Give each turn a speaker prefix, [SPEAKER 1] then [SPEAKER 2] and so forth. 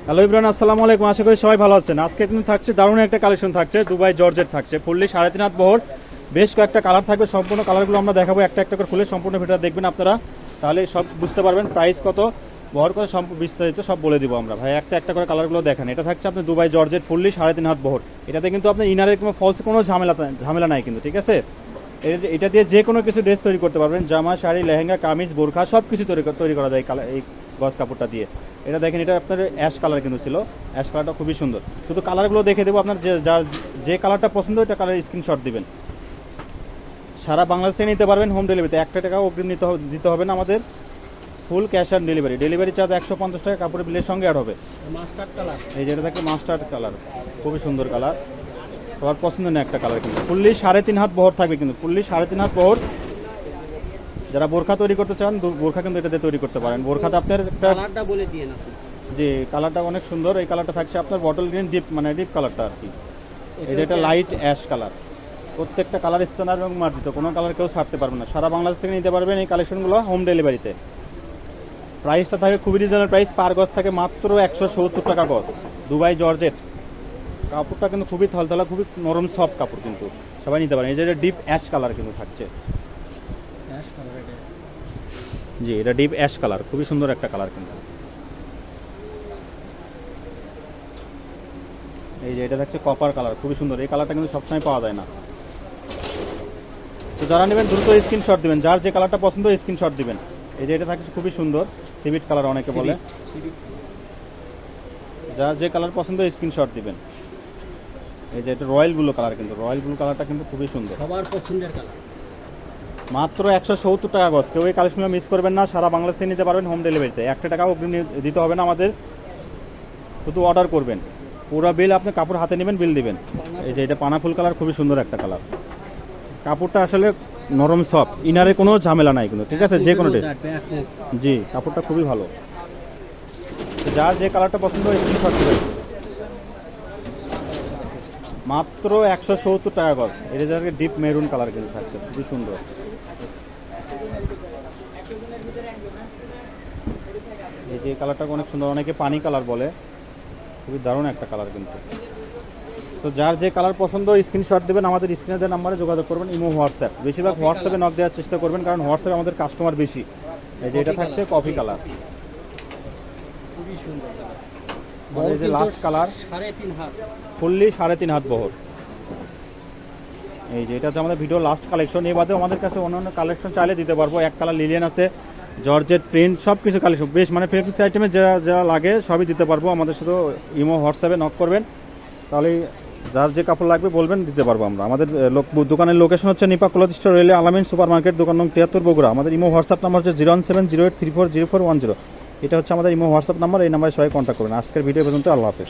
[SPEAKER 1] Hello Ibrahim, আসসালামু আলাইকুম। আশা করি সবাই ভালো আছেন। আজকে কিন্তু থাকছে দারুণ একটা কালেকশন থাকছে, দুবাই জর্জেট থাকছে ফুললি 3.5 হাত বহর। বেশ কয়েকটা কালার থাকবে, সম্পূর্ণ কালারগুলো আমরা দেখাবো একটা একটা করে খুলে। সম্পূর্ণ ভিডিও দেখবেন আপনারা, তাহলে সব বুঝতে পারবেন। প্রাইস কত, বহর কত, বিস্তারিত সব বলে দিব আমরা। ভাই একটা একটা করে কালারগুলো দেখেন। এটা থাকছে আপনার দুবাই জর্জেট ফুললি 3.5 হাত বহর। এটাতে কিন্তু আপনার ইনারের কোনো ফলসে কোনো ঝামেলা নাই কিন্তু, ঠিক আছে। এটা দিয়ে যে কোনো কিছু ড্রেস তৈরি করতে পারবেন, জামা, শাড়ি, লেহেঙ্গা, কামিজ, বোরখা সব কিছু তৈরি করা যায় এই গস কাপড়টা দিয়ে। এটা দেখেন, এটা আপনার অ্যাশ কালার কিন্তু ছিল। অ্যাশ কালারটা খুবই সুন্দর। শুধু কালারগুলো দেখে দেবো, আপনার যে কালারটা পছন্দ ওইটা কালার স্ক্রিনশট দিবেন। সারা বাংলাদেশ থেকে নিতে পারবেন হোম ডেলিভারিতে। 1 টাকাও অগ্রিম দিতে হবে না আমাদের। Full cash on delivery charge 150 টাকা কাপড়ের বিলের সঙ্গে অ্যাড হবে।
[SPEAKER 2] মাস্টার্ড কালার,
[SPEAKER 1] এই যেটা থাকে মাস্টার্ড কালার, খুবই সুন্দর কালার। সবার পছন্দ না একটা কালার কিন্তু। ফুললি 3.5 হাত বহর থাকবে কিন্তু, ফুললি 3.5 হাত বহর। যারা বোরখা তৈরি করতে চান, বোরখা কিন্তু এটা দিয়ে তৈরি করতে পারেন। বোরখাতে আপনার একটা
[SPEAKER 2] কালারটা বলে দিয়ে না।
[SPEAKER 1] যে কালারটা অনেক সুন্দর। এই কালারটা থাকছে আপনার বটল গ্রিন ডিপ, মানে ডিপ কালারটা আর কি। এই যে এটা লাইট অ্যাশ কালার। প্রত্যেকটা কালার স্ট্যান্ডার্ড এবং মার্জিত, কোনো কালার কেউ ছাড়তে পারবে না। সারা বাংলাদেশ থেকে নিতে পারবেন এই কালেকশনগুলো হোম ডেলিভারিতে। প্রাইসটা থাকে খুবই রিজনেবল প্রাইস। পার গজ থাকে মাত্র 170 টাকা গজ। দুবাই জর্জেট কাপড়টা কিন্তু খুবই থলথলা, খুবই নরম সফট কাপড় কিন্তু, সবাই নিতে পারেন। এই যে ডিপ অ্যাশ কালার কিন্তু থাকছে। জি, এটা ডিপ অ্যাশ কালার, খুবই সুন্দর একটা কালার কিন্তু। এই যে এটা থাকছে কপার কালার, খুবই সুন্দর। এই কালারটা কিন্তু সবসময় পাওয়া যায় না। তো যারা নেবেন দ্রুত স্ক্রিনশট দিবেন, যার যে কালারটা পছন্দ স্ক্রিনশট দিবেন। এই যে এটা থাকছে খুবই সুন্দর সিভিট কালার অনেকে বলে। যার যে কালার পছন্দ স্ক্রিনশট দিবেন। এই যে এটা রয়্যাল ব্লু কালার কিন্তু, রয়্যাল ব্লু কালারটা কিন্তু খুবই সুন্দর।
[SPEAKER 2] সবার পছন্দের কালার।
[SPEAKER 1] মাত্র 170 টাকা গজ। কেউ এই কালেকশনগুলো মিস করবেন না। সারা বাংলাদেশ থেকে নিতে পারবেন হোম ডেলিভারিতে। 1 টাকাও অগ্রিম দিতে হবে না আমাদের, শুধু অর্ডার করবেন। পুরো বিল আপনি কাপড় হাতে নেবেন, বিল দিবেন। এই যে এটা পানাফুল কালার, খুবই সুন্দর একটা কালার। কাপড়টা আসলে নরম সফট, ইনারে কোনো ঝামেলা নাই কিন্তু, ঠিক আছে। যে কোনো জি, কাপড়টা খুবই ভালো। যার যে কালারটা পছন্দ স্ক্রিনশট দিবেন। মাত্র 170 টাকা গজ। এটা যাকে ডিপ মেরুন কালার কিন্তু থাকছে, খুবই সুন্দর। এই যে কালারটা অনেক সুন্দর, অনেকে পানি কালার বলে, খুবই দারুণ একটা কালার কিন্তু। তো যার যে কালার পছন্দ স্ক্রিনশট দেবেন, আমাদের স্ক্রিনে দেওয়া নাম্বারে যোগাযোগ করবেন। ইমো, হোয়াটসঅ্যাপ, বেশিরভাগ হোয়াটসঅ্যাপে নক দেওয়ার চেষ্টা করবেন, কারণ হোয়াটসঅ্যাপে আমাদের কাস্টমার বেশি। এই যে এটা থাকছে কফি কালার,
[SPEAKER 2] খুবই সুন্দর।
[SPEAKER 1] এই যে লাস্ট কালার
[SPEAKER 2] 3.5 হাত,
[SPEAKER 1] ফুললি 3.5 হাত বহর। এই যে এটা হচ্ছে আমাদের ভিডিও লাস্ট কালেকশন। এই বাদেও আমাদের কাছে অন্যান্য কালেকশন চাইলে দিতে পারবো। এক কালার লিলিয়ান আছে, জর্জেট প্রিন্ট, সব কিছু কালেকশন বেশ, মানে ফেব্রিক্স আইটেমে যা যা লাগে সবই দিতে পারবো। আমাদের শুধু ইমো, হোয়াটসঅ্যাপে নক করবেন, তাহলে যার যে কাপড় লাগবে বলবেন, দিতে পারবো আমরা। আমাদের দোকানের লোকেশন হচ্ছে নিপা ক্লথ স্টোর, রেলে আলামিন সুপার মার্কেট, দোকান নং 73, বগুড়া। আমাদের ইমো হোয়াটসঅ্যাপ নাম্বার হচ্ছে 01708340410। এটা হচ্ছে আমাদের ইমো হোয়াটসঅ্যাপ নাম্বার। এই নাম্বারে সবাই কন্ট্যাক্ট করবেন। আজকের ভিডিও পর্যন্ত, আল্লাহ হাফেজ।